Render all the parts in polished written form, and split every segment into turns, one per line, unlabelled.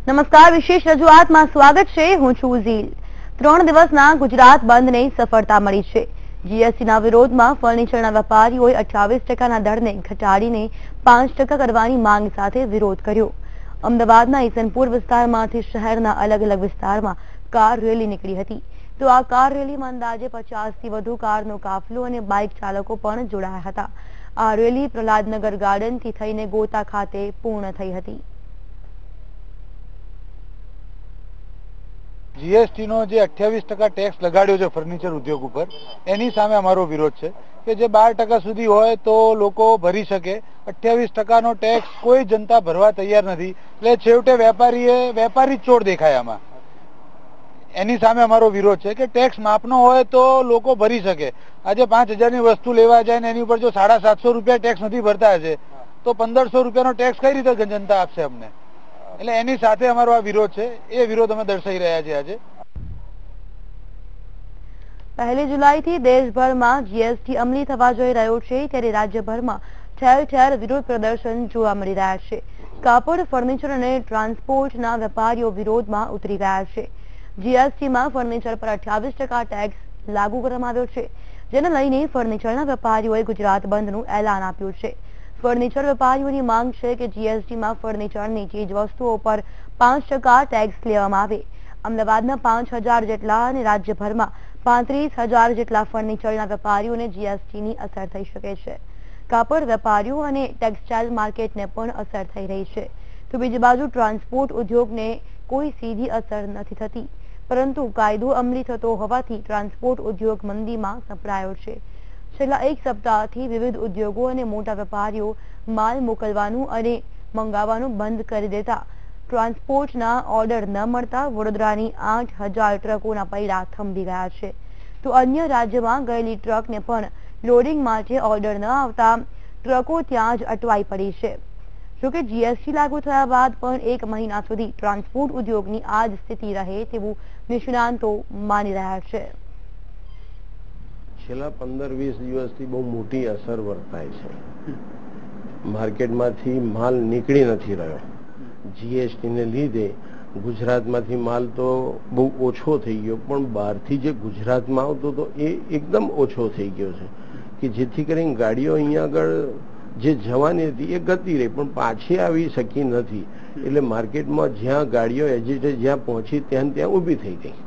નમસ્કાર, વિશેષ રજૂઆતમાં સ્વાગત છે. હું છું ઝીલ. 3 દિવસના ગુજરાત બંધને સફળતા મળી છે. જીએસટીના વિરોધમાં ફર્નિચરના વેપારીઓએ 28%ના દરને ઘટાડીને 5% કરવાની માંગ સાથે વિરોધ કર્યો. અમદાવાદના ઈસનપુર વિસ્તારમાંથી શહેરના અલગ અલગ વિસ્તારમાં કાર રેલી નીકળી હતી. તો આ કાર રેલીમાં અંદાજે 50થી વધુ કારનો કાફલો અને બાઇક ચાલકો પણ જોડાયા હતા. આ રેલી પ્રહલાદનગર ગાર્ડનથી થઈને ગોતા ખાતે પૂર્ણ થઈ હતી.
જીએસટી નો જે 28% ટેક્સ લગાડ્યો છે ફર્નિચર ઉદ્યોગ ઉપર, એની સામે અમારો વિરોધ છે કે જે 12% સુધી હોય તો લોકો ભરી શકે. 28%નો ટેક્સ કોઈ જનતા ભરવા તૈયાર નથી, એટલે છેવટે વેપારી ચોર દેખાય આમાં. એની સામે અમારો વિરોધ છે કે ટેક્સ માપનો હોય તો લોકો ભરી શકે. આજે 5000ની વસ્તુ લેવા જાય ને એની ઉપર જો 750 રૂપિયા ટેક્સ નથી ભરતા હશે તો 1500 રૂપિયાનો ટેક્સ કઈ રીતે જનતા આપશે અમને? એટલે એની સાથે અમારો આ વિરોધ છે, એ વિરોધ અમે દર્શાવી રહ્યા છીએ. આજે
1 જુલાઈથી દેશભરમાં જીએસટી અમલી થવા જઈ રહ્યો છે, ત્યારે રાજ્યભરમાં ઠેર ઠેર વિરોધ પ્રદર્શન જોવા મળી રહ્યા છે. કાપડ, ફર્નિચર અને ટ્રાન્સપોર્ટના વેપારીઓ વિરોધમાં ઉતરી ગયા છે. જીએસટીમાં ફર્નિચર પર 28% ટેક્સ લાગુ કરવામાં આવ્યો છે, જેને લઈને ફર્નિચરના વેપારીઓએ ગુજરાત બંધનું એલાન આપ્યું છે. ફર્નિચર વેપારીઓની માંગ છે કે જીએસટીમાં ફર્નિચરની ચીજ વસ્તુઓ પર 5% ટેક્સ લેવામાં આવે. અમદાવાદના 5000 જેટલા અને રાજ્યભરમાં 35000 જેટલા ફર્નિચરના વેપારીઓને જીએસટીની અસર થઈ શકે છે. કાપડ વેપારીઓ અને ટેક્સટાઇલ માર્કેટને પણ અસર થઈ રહી છે. તો બીજી બાજુ ટ્રાન્સપોર્ટ ઉદ્યોગને કોઈ સીધી અસર નથી થતી, પરંતુ કાયદો અમલી થતો હોવાથી ટ્રાન્સપોર્ટ ઉદ્યોગ મંદીમાં સપડાયો છે. છેલ્લા 1 સપ્તાહથી વિવિધ ઉદ્યોગો અને મોટા વેપારીઓ માલ મોકલવાનું અને મંગાવવાનું બંધ કરી દેતા ટ્રાન્સપોર્ટના ઓર્ડર ન મળતા વડોદરાની 8000 ટ્રકોના પૈડા થંભી ગયા છે. તો અન્ય રાજ્યમાં ગયેલી ટ્રકને પણ લોડિંગ માટે ઓર્ડર ન આવતા ટ્રકો ત્યાં જ અટવાઈ પડી છે. જોકે જીએસટી લાગુ થયા બાદ પણ 1 મહિના સુધી ટ્રાન્સપોર્ટ ઉદ્યોગની આ જ સ્થિતિ રહે તેવું નિષ્ણાંતો માની રહ્યા છે.
છેલ્લા 15-20 દિવસથી બહુ મોટી અસર વર્તાય છે. માર્કેટમાંથી માલ નીકળી નથી રહ્યો. જીએસટીને લીધે ગુજરાતમાંથી માલ તો બહુ ઓછો થઈ ગયો, પણ બહારથી જે ગુજરાતમાં આવતો હતો એ એકદમ ઓછો થઈ ગયો છે, કે જેથી કરીને ગાડીઓ અહીંયા આગળ જે જવાની હતી એ ગતી રહી પણ પાછી આવી શકી નથી. એટલે માર્કેટમાં જ્યાં ગાડીઓ એજિટેડ જ્યાં પહોંચી ત્યાં ઊભી થઈ ગઈ.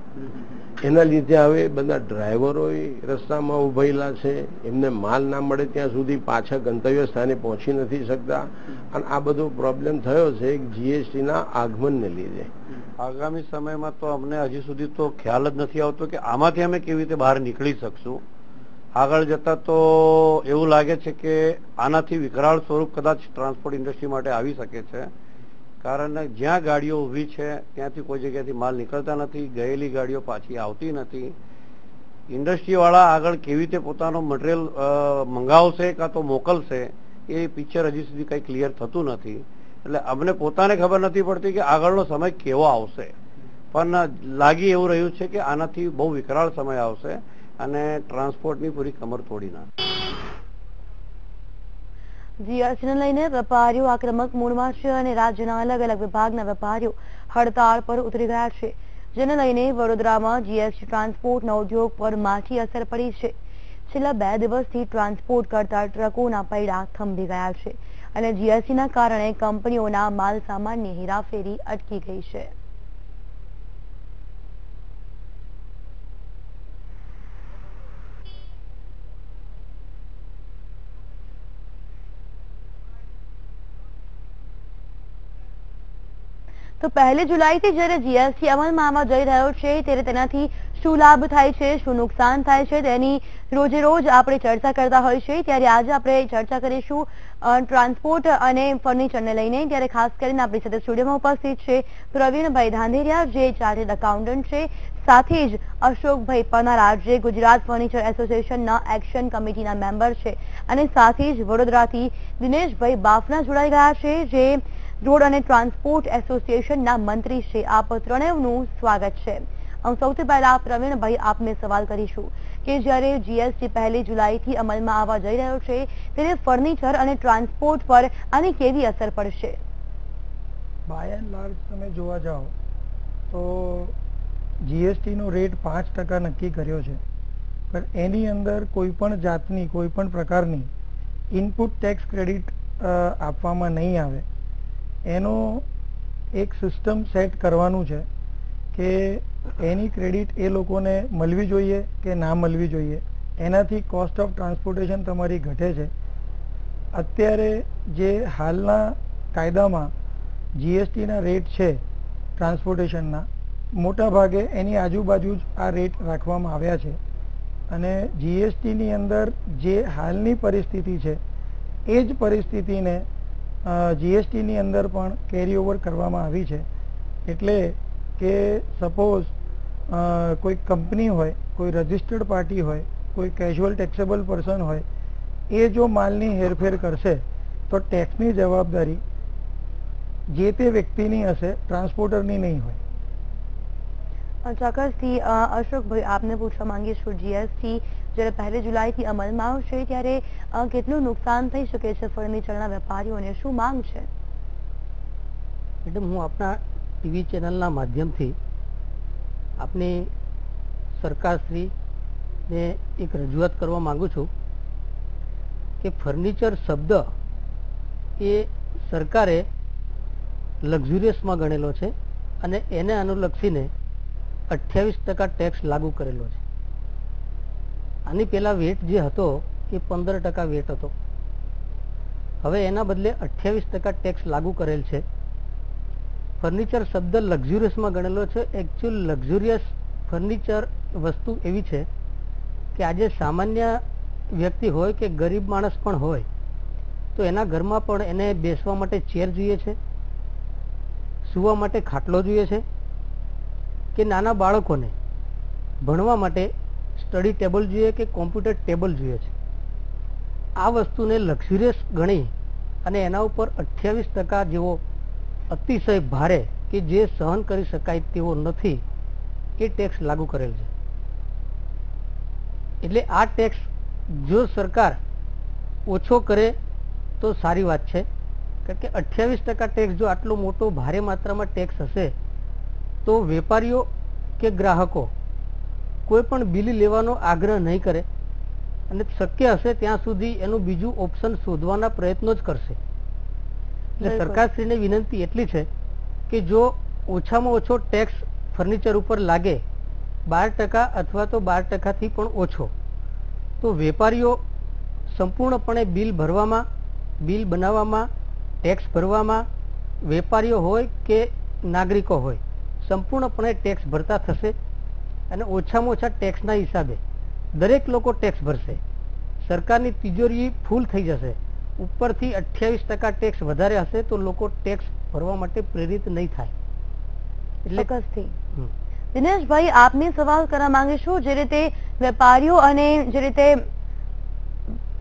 એના લીધે હવે બધા ડ્રાઈવરો રસ્તામાં ઉભેલા છે, એમને માલ ના મળે ત્યાં સુધી પાછા ગંતવ્ય સ્થાને પહોંચી નથી શકતા. અને આ બધો પ્રોબ્લેમ થયો છે જીએસટીના આગમનને લીધે.
આગામી સમયમાં તો અમને હજી સુધી તો ખ્યાલ જ નથી આવતો કે આમાંથી અમે કેવી રીતે બહાર નીકળી શકશું. આગળ જતા તો એવું લાગે છે કે આનાથી વિકરાળ સ્વરૂપ કદાચ ટ્રાન્સપોર્ટ ઇન્ડસ્ટ્રી માટે આવી શકે છે. કારણ જ્યાં ગાડીઓ ઊભી છે ત્યાંથી કોઈ જગ્યાથી માલ નીકળતા નથી, ગયેલી ગાડીઓ પાછી આવતી નથી. ઇન્ડસ્ટ્રીવાળા આગળ કેવી રીતે પોતાનો મટીરિયલ મંગાવશે કાં તો મોકલશે એ પિક્ચર હજી સુધી કંઈ ક્લિયર થતું નથી. એટલે અમને પોતાને ખબર નથી પડતી કે આગળનો સમય કેવો આવશે, પણ લાગી એવું રહ્યું છે કે આનાથી બહુ વિકરાળ સમય આવશે અને ટ્રાન્સપોર્ટની પૂરી કમર તોડી નાખશે.
જીએસટીને લઈને વેપારીઓ આક્રમક મૂડમાં છે અને રાજ્યના અલગ અલગ વિભાગના વેપારીઓ હડતાળ પર ઉતરી ગયા છે, જેને લઈને વડોદરામાં જીએસટી ટ્રાન્સપોર્ટના ઉદ્યોગ પર માઠી અસર પડી છે. છેલ્લા 2 દિવસથી ટ્રાન્સપોર્ટ કરતા ટ્રકોના પૈડા થંભી ગયા છે અને જીએસટીના કારણે કંપનીઓના માલ સામાનની હેરાફેરી અટકી ગઈ છે. તો 1 જુલાઈથી જ્યારે જીએસટી અમલમાં આવવા જઈ રહ્યો છે ત્યારે તેનાથી શું લાભ થાય છે, શું નુકસાન થાય છે, તેની રોજે રોજ આપણે ચર્ચા કરતા હોય છે. ત્યારે આજે આપણે ચર્ચા કરીશું ટ્રાન્સપોર્ટ અને ફર્નિચરને લઈને. ત્યારે ખાસ કરીને આપણી સાથે સ્ટુડિયોમાં ઉપસ્થિત છે પ્રવીણભાઈ ધાંધેરિયા, જે ચાર્ટર્ડ એકાઉન્ટન્ટ છે, સાથે જ અશોકભાઈ પનારા, જે ગુજરાત ફર્નિચર એસોસિએશનના એક્શન કમિટીના મેમ્બર છે, અને સાથે જ વડોદરાથી દિનેશભાઈ બાફના જોડાઈ ગયા છે, જે રોડ અને ટ્રાન્સપોર્ટ એસોસિએશનના મંત્રી છે. આપ ત્રણેયનું સ્વાગત છે. સૌથી પહેલા પ્રવીણભાઈ, આપને સવાલ કરીશું કે જ્યારે જીએસટી 1 જુલાઈથી અમલમાં આવવા જઈ રહ્યો છે ત્યારે ફર્નિચર અને ટ્રાન્સપોર્ટ પર આની કેવી અસર પડશે?
બાય એન્ડ લાર્જ તમે જોવા જાઓ તો જીએસટીનો રેટ 5% નક્કી કર્યો છે, પણ એની અંદર કોઈ પણ જાતની કોઈ પણ પ્રકારની ઇનપુટ ટેક્સ ક્રેડિટ આપવામાં નહીં આવે. એનો એક સિસ્ટમ સેટ કરવાનું છે કે એની ક્રેડિટ એ લોકોને મળવી જોઈએ કે ના મળવી જોઈએ. એનાથી કોસ્ટ ઓફ ટ્રાન્સપોર્ટેશન તમારી ઘટે છે. અત્યારે જે હાલના કાયદામાં જીએસટીના રેટ છે ટ્રાન્સપોર્ટેશનના, મોટા ભાગે એની આજુબાજુ જ આ રેટ રાખવામાં આવ્યા છે અને જીએસટીની અંદર જે હાલની પરિસ્થિતિ છે એ જ પરિસ્થિતિને જીએસટીની અંદર પણ કેરી ઓવર કરવામાં આવી છે. એટલે કે સપોઝ કોઈ કંપની હોય, કોઈ રજિસ્ટર્ડ પાર્ટી હોય, કોઈ કેઝ્યુઅલ ટેક્સેબલ પર્સન હોય, એ જો માલની હેરફેર કરશે તો ટેક્સની જવાબદારી જે તે વ્યક્તિની હશે, ટ્રાન્સપોર્ટરની નહીં હોય.
ચોક્કસથી અશોકભાઈ, આપને પૂછવા માંગીએ છું, જીએસટી જ્યારે 1 જુલાઈથી અમલમાં આવશે ત્યારે કેટલું નુકસાન થઈ શકે છે ફર્નિચરના વેપારીઓને, શું માંગ છે?
મેડમ, હું આપના ટીવી ચેનલના માધ્યમથી આપની સરકારશ્રીને એક રજૂઆત કરવા માંગુ છું કે ફર્નિચર શબ્દ એ સરકારે લક્ઝુરિયસમાં ગણેલો છે અને એને અનુલક્ષીને 28% ટેક્સ લાગુ કરેલો છે. આની પહેલાં વેટ જે હતો એ 15% વેટ હતો. હવે એના બદલે 28% ટેક્સ લાગુ કરેલ છે. ફર્નિચર શબ્દ લક્ઝુરિયસમાં ગણેલો છે. એકચ્યુઅલ લક્ઝુરિયસ ફર્નિચર વસ્તુ એવી છે કે આજે સામાન્ય વ્યક્તિ હોય કે ગરીબ માણસ પણ હોય તો એના ઘરમાં પણ એને બેસવા માટે ચેર જોઈએ છે, સૂવા માટે ખાટલો જોઈએ છે, કે નાના બાળકોને ભણવા માટે સ્ટડી ટેબલ જોઈએ કે કોમ્પ્યુટર ટેબલ જોઈએ છે. આ વસ્તુને લક્ઝુરિયસ ગણી અને એના ઉપર 28% જેવો અતિશય ભારે કે જે સહન કરી શકાય તેવો નથી એ ટેક્સ લાગુ કરેલ છે. એટલે આ ટેક્સ જો સરકાર ઓછો કરે તો સારી વાત છે, કારણ કે 28% ટેક્સ જો આટલો મોટો ભારે માત્રામાં ટેક્સ હશે તો વેપારીઓ કે ગ્રાહકો કોઈ પણ બિલ લેવાનો આગ્રહ નહીં કરે અને શક્ય હશે ત્યાં સુધી એનું બીજું ઓપ્શન શોધવાના પ્રયત્નો જ કરશે. એટલે સરકારશ્રીને વિનંતી એટલી છે કે જો ઓછામાં ઓછો ટેક્સ ફર્નિચર ઉપર લાગે 12% અથવા તો 12%થી પણ ઓછો, તો વેપારીઓ સંપૂર્ણપણે બિલ ભરવામાં, બિલ બનાવવામાં, ટેક્સ ભરવામાં, વેપારીઓ હોય કે નાગરિકો હોય સંપૂર્ણપણે ટેક્સ ભરતા થશે અને ઓછામાં ઓછા ટેક્સના હિસાબે દરેક લોકો ટેક્સ ભરશે. સરકારની તિજોરી ફૂલ થઈ જશે. ઉપરથી 28% ટેક્સ વધારે હશે તો લોકો ટેક્સ ભરવા માટે પ્રેરિત નહીં થાય. એટલે
દિનેશભાઈ, આપને સવાલ કરવા માંગીશું, જે રીતે વેપારીઓ અને જે રીતે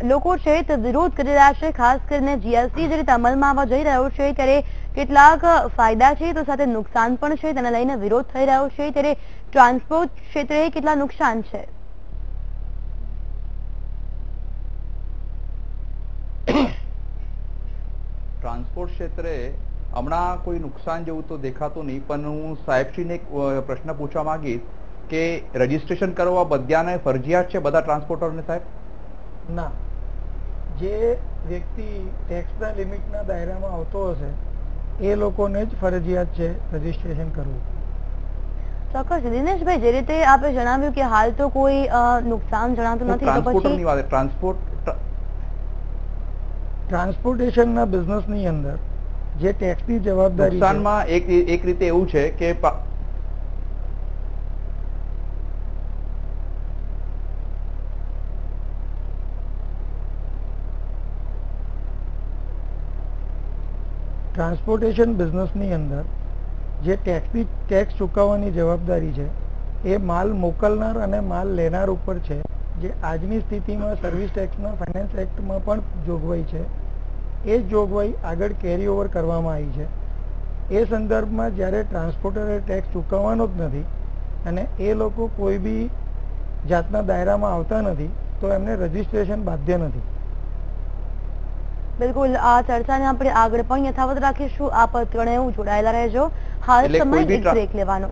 લોકો છે તે વિરોધ કરી રહ્યા છે, ખાસ કરીને જીએસટી જે રીતે અમલમાં આવવા જઈ રહ્યો છે ત્યારે કેટલાક ફાયદા છે તો સાથે નુકસાન પણ છે, તેને લઈને વિરોધ થઈ રહ્યો છે, ત્યારે ટ્રાન્સપોર્ટ ક્ષેત્રે કેટલા નુકસાન છે?
ટ્રાન્સપોર્ટ ક્ષેત્રે હમણાં કોઈ નુકસાન જેવું તો દેખાતું નહીં, પણ હું સાહેબશ્રીને એક પ્રશ્ન પૂછવા માંગીશ કે રજીસ્ટ્રેશન કરવા બધાને ફરજિયાત છે, બધા ટ્રાન્સપોર્ટરને સાહેબ?
ના, જે વ્યક્તિ ટેક્સના લિમિટના દાયરામાં આવતો હશે એ લોકોને જ ફરજિયાત છે રજીસ્ટ્રેશન કરવું.
ચોક્કસ. દિનેશભાઈ, જે રીતે આપે જણાવ્યું કે હાલ તો કોઈ નુકસાન જણાતું નથી, તો પછી
ટ્રાન્સપોર્ટેશનના બિઝનેસની અંદર જે ટેક્સની જવાબદારી
નુકસાનમાં એક રીતે એવું છે કે
ટ્રાન્સપોર્ટેશન બિઝનેસની અંદર જે ટેક્સ ચૂકવવાની જવાબદારી છે એ માલ મોકલનાર અને માલ લેનાર ઉપર છે, જે આજની સ્થિતિમાં સર્વિસ ટેક્સના ફાઇનાન્સ એક્ટમાં પણ જોગવાઈ છે. એ જ જોગવાઈ આગળ કેરી ઓવર કરવામાં આવી છે. એ સંદર્ભમાં જ્યારે ટ્રાન્સપોર્ટરે ટેક્સ ચૂકવવાનો જ નથી અને એ લોકો કોઈ બી જાતના દાયરામાં આવતા નથી તો એમને રજીસ્ટ્રેશન બાધ્ય નથી.
બિલકુલ, આ ચર્ચાને આપણે આગળ પણ યથાવત રાખીશું. આપ ત્રણેય જોડાયેલા રહેજો. હાલ
એટલે
સમય
કોઈ બી
એક બ્રેક લેવાનો.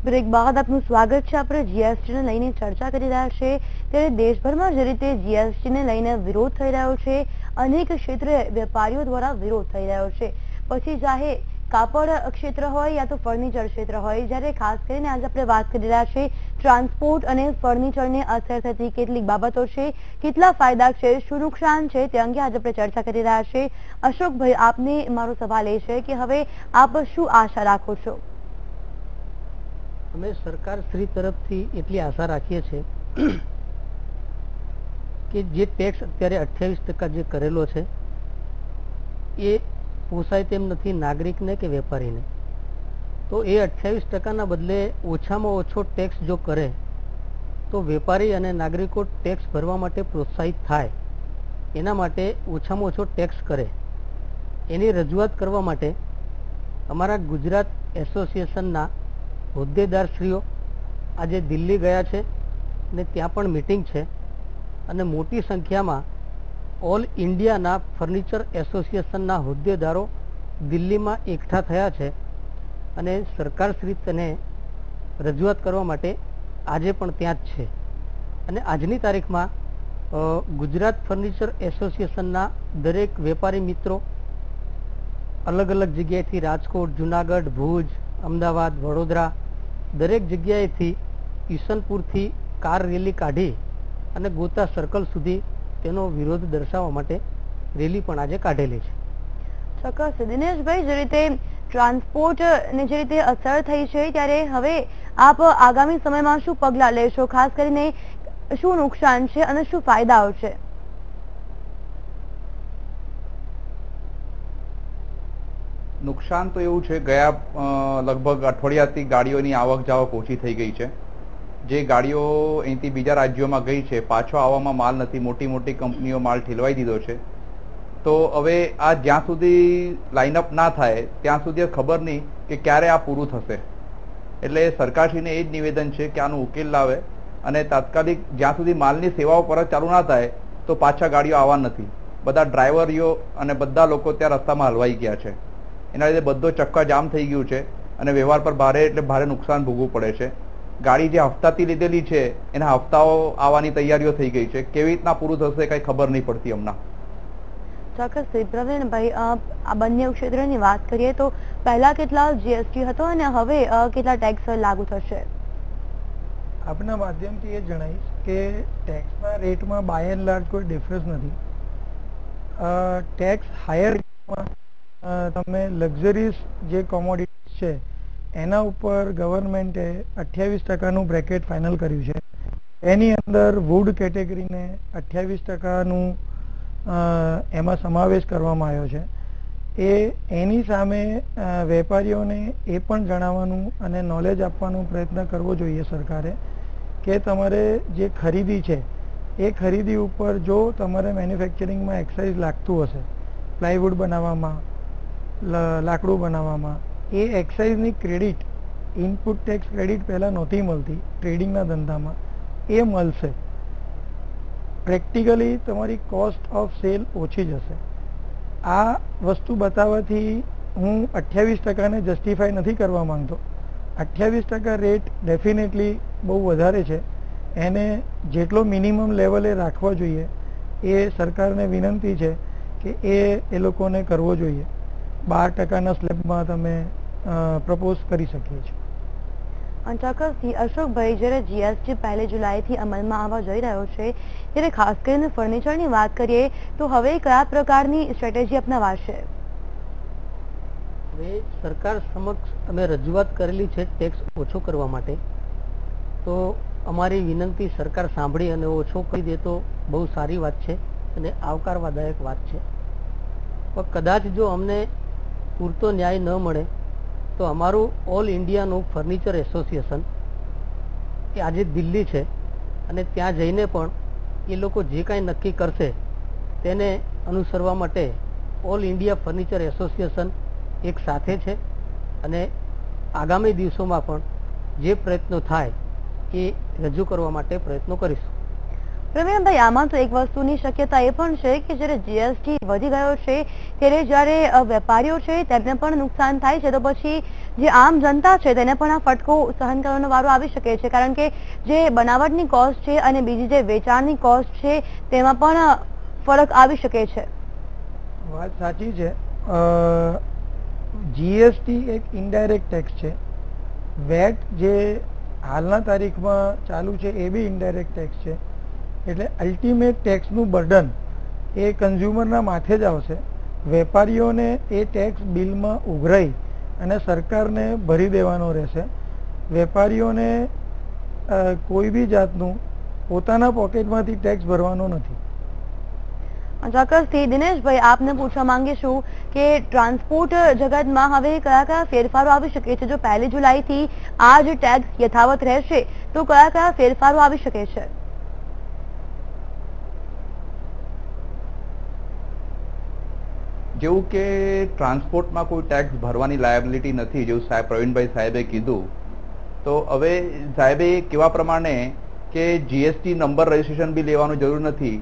બ્રેક બાદ આપનું સ્વાગત છે. આપણે જીએસટી ને લઈને ચર્ચા કરી રહ્યા છીએ. ત્યારે દેશભરમાં જે રીતે જીએસટી ને લઈને વિરોધ થઈ રહ્યો છે, અનેક ક્ષેત્રે વેપારીઓ દ્વારા વિરોધ થઈ રહ્યો છે. પછી ચાહે કાપડ ક્ષેત્ર હોય યા તો ફર્નિચર ક્ષેત્ર હોય, જ્યારે ખાસ કરીને આજે આપણે વાત કરી રહ્યા છીએ ટ્રાન્સપોર્ટ અને ફર્નિચરને અસર થતી કેટલીક બાબતો છે, કેટલા ફાયદા છે, શું નુકસાન છે, તે અંગે આજે આપણે ચર્ચા કરી રહ્યા છીએ. અશોકભાઈ, આપને મારો સવાલ એ છે કે હવે આપ શું આશા રાખો છો?
અમે સરકાર શ્રી તરફથી એટલી આશા રાખીએ છીએ કે જે ટેક્સ અત્યારે 28% જે કરેલો છે એ પોસાય તેમ નથી નાગરિકને કે વેપારીને. તો એ 28%ના બદલે ઓછામાં ઓછો ટેક્સ જો કરે તો વેપારી અને નાગરિકો ટેક્સ ભરવા માટે પ્રોત્સાહિત થાય. એના માટે ઓછામાં ઓછો ટેક્સ કરે, એની રજૂઆત કરવા માટે અમારા ગુજરાત એસોસિએશનના હોદ્દેદારશ્રીઓ આજે દિલ્હી ગયા છે અને ત્યાં પણ મિટિંગ છે અને મોટી સંખ્યામાં ઓલ ઇન્ડિયાના ફર્નિચર એસોસિએશનના હોદ્દેદારો દિલ્હીમાં એકઠા થયા છે અને સરકારશ્રી તેને રજૂઆત કરવા માટે આજે પણ ત્યાં જ છે. અને આજની તારીખમાં ગુજરાત ફર્નિચર એસોસિએશનના દરેક વેપારી મિત્રો અલગ અલગ જગ્યાએથી રાજકોટ, જુનાગઢ, ભુજ, અમદાવાદ, વડોદરા દરેક જગ્યાએથી ઈસનપુરથી કાર રેલી કાઢી અને ગોતા સર્કલ સુધી તેનો વિરોધ દર્શાવવા માટે રેલી પણ આજે કાઢેલી છે.
ચોક્કસ. દિનેશભાઈ, જે રીતે ટ્રાન્સપોર્ટને જે રીતે અસર થઈ છે, ત્યારે હવે આપ આગામી સમયમાં શું પગલાં લેશો? ખાસ કરીને શું નુકસાન છે અને શું ફાયદાઓ છે?
નુકસાન તો એવું છે, ગયા લગભગ અઠવાડિયાથી ગાડીઓની આવક જાવક ઓછી થઈ ગઈ છે. જે ગાડીઓ અહીંથી બીજા રાજ્યોમાં ગઈ છે, પાછો આવવામાં માલ નથી. મોટી મોટી કંપનીઓ માલ ઠેલવાઈ દીધો છે. તો હવે આ જ્યાં સુધી લાઇનઅપ ના થાય ત્યાં સુધી ખબર નહીં કે ક્યારે આ પૂરું થશે. એટલે સરકારશ્રીને એ જ નિવેદન છે કે આનો ઉકેલ લાવે અને તાત્કાલિક જ્યાં સુધી માલની સેવાઓ પરત ચાલુ ના થાય તો પાછા ગાડીઓ આવવા નથી. બધા ડ્રાઈવરીઓ અને બધા લોકો ત્યાં રસ્તામાં હલવાઈ ગયા છે. એના લીધે બધો ચક્કા જામ થઈ ગયું છે અને વ્યવહાર પર ભારે એટલે ભારે નુકસાન ભોગવવું પડે છે. ગાડી જે હપ્તાથી લીધેલી છે એના હપ્તાઓ આવવાની તૈયારીઓ થઈ ગઈ છે. કેવી રીતના પૂરું થશે કઈ ખબર નહીં પડતી હમણાં.
ચોક્કસ. પ્રવીણભાઈ, આ બંને ક્ષેત્રની વાત કરીએ તો પહેલા કેટલા જીએસટી હતો અને હવે કેટલા ટેક્સ લાગુ થશે?
આપના માધ્યમથી એ જણાવીશ કે ટેક્સના રેટમાં બાય એન્ડ લાર્જ કોઈ ડિફરન્સ નથી. ટેક્સ હાયર તમે લક્ઝરીઝ જે કોમોડિટીઝ છે એના ઉપર ગવર્મેન્ટે 28%નું બ્રેકેટ ફાઇનલ કર્યું છે. એની અંદર વુડ કેટેગરીને 28%નું એમાં સમાવેશ કરવામાં આવ્યો છે. એની સામે વેપારીઓને એ પણ જણાવવાનું અને નોલેજ આપવાનો પ્રયત્ન કરવો જોઈએ સરકારે કે તમારે જે ખરીદી છે એ ખરીદી ઉપર જો તમારે મેન્યુફેક્ચરિંગમાં એક્સાઇઝ લાગતું હશે, પ્લાયવુડ બનાવવામાં, લાકડું બનાવવામાં, એ એક્સાઇઝની ક્રેડિટ, ઇનપુટ ટેક્સ ક્રેડિટ પહેલાં નહોતી મળતી ટ્રેડિંગના ધંધામાં, એ મળશે. પ્રેક્ટિકલી તમારી કોસ્ટ ઓફ સેલ ઓછી જશે. આ વસ્તુ બતાવવાથી હું 28%ને જસ્ટિફાય નથી કરવા માંગતો. 28% રેટ ડેફિનેટલી બહુ વધારે છે. એને જેટલો મિનિમમ લેવલે રાખવો જોઈએ એ સરકારને વિનંતી છે કે એ લોકોને કરવો જોઈએ. 12%ના સ્લેબમાં તમે પ્રપોઝ કરી શકીએ છીએ.
ચોક્કસથી. અશોકભાઈ, જ્યારે જીએસટી 1 જુલાઈથી અમલમાં આવવા જઈ રહ્યો છે ત્યારે ખાસ કરીને ફર્નિચરની વાત કરીએ તો હવે કયા પ્રકારની સ્ટ્રેટેજી અપનાવાશે?
હવે સરકાર સમક્ષ અમે રજૂઆત કરેલી છે ટેક્સ ઓછો કરવા માટે. તો અમારી વિનંતી સરકાર સાંભળી અને ઓછો કરી દે તો બહુ સારી વાત છે અને આવકારવાદાયક વાત છે. પણ કદાચ જો અમને પૂરતો ન્યાય ન મળે તો અમારું ઓલ ઇન્ડિયાનું ફર્નિચર એસોસિએશન એ આજે દિલ્હી છે અને ત્યાં જઈને પણ એ લોકો જે કાંઈ નક્કી કરશે તેને અનુસરવા માટે ઓલ ઇન્ડિયા ફર્નિચર એસોસિએશન એક સાથે છે અને આગામી દિવસોમાં પણ જે પ્રયત્નો થાય એ રજૂ કરવા માટે પ્રયત્નો કરીશું.
પ્રવીણભાઈ, આમાં તો એક વસ્તુની શક્યતા એ પણ છે કે જ્યારે જીએસટી વધી ગયો છે ત્યારે જ્યારે વેપારીઓ છે તેમને પણ નુકસાન થાય છે, તો પછી જે આમ જનતા છે તેને પણ આ ફટકો સહન કરવાનો વારો આવી શકે છે, કારણ કે જે બનાવટની કોસ્ટ છે અને બીજી જે વેચાણની કોસ્ટ છે તેમાં પણ ફરક આવી શકે છે.
વાત સાચી છે. જીએસટી એક ઇનડાયરેક્ટ ટેક્સ છે. વેટ જે હાલના તારીખમાં ચાલુ છે એ બી ઇનડાયરેક્ટ ટેક્સ છે. એટલે અલ્ટિમેટ ટેક્સનું બર્ડન એ કન્ઝ્યુમરના માથે જ આવશે. વેપારીઓને એ ટેક્સ બિલમાં ઉઘરાઈ અને સરકારને ભરી દેવાનો રહેશે. વેપારીઓને કોઈ બી જાતનું પોતાના પોકેટમાંથી ટેક્સ ભરવાનો નથી.
ચોક્કસથી દિનેશભાઈ, આપને પૂછવા માંગીશું કે ટ્રાન્સપોર્ટ જગતમાં હવે કયા કયા ફેરફારો આવી શકે છે? જો 1 જુલાઈથી આ જ ટેક્સ યથાવત રહેશે તો કયા કયા ફેરફારો આવી શકે છે?
જેવું કે ટ્રાન્સપોર્ટમાં કોઈ ટેક્સ ભરવાની લાયબિલિટી નથી, જેવું પ્રવીણભાઈ સાહેબે કીધું, તો હવે સાહેબે કેવા પ્રમાણે કે જીએસટી નંબર રજીસ્ટ્રેશન બી લેવાનું જરૂર નથી,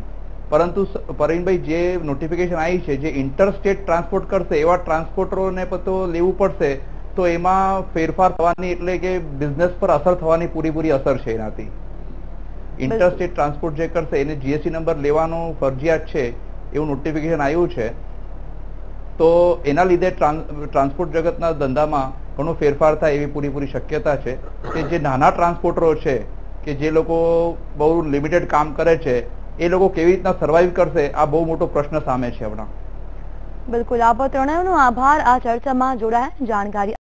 પરંતુ પ્રવીણભાઈ જે નોટિફિકેશન આવી છે જે ઇન્ટરસ્ટેટ ટ્રાન્સપોર્ટ કરશે એવા ટ્રાન્સપોર્ટરોને તો લેવું પડશે, તો એમાં ફેરફાર થવાની એટલે કે બિઝનેસ પર અસર થવાની પૂરેપૂરી અસર છે. એનાથી ઇન્ટરસ્ટેટ ટ્રાન્સપોર્ટ જે કરશે એને જીએસટી નંબર લેવાનું ફરજિયાત છે એવું નોટિફિકેશન આવ્યું છે. તો એના લીધે ટ્રાન્સપોર્ટ જગતના ધંધામાં ઘણો ફેરફાર થાય એવી પૂરેપૂરી શક્યતા છે. કે જે નાના ટ્રાન્સપોર્ટરો છે કે જે લોકો બહુ લિમિટેડ કામ કરે છે એ લોકો કેવી રીતના સર્વાઈવ કરશે, આ બહુ મોટો પ્રશ્ન સામે છે હમણાં.
બિલકુલ, આપ ત્રણેયનો આભાર આ ચર્ચામાં જોડાયા જાણકારી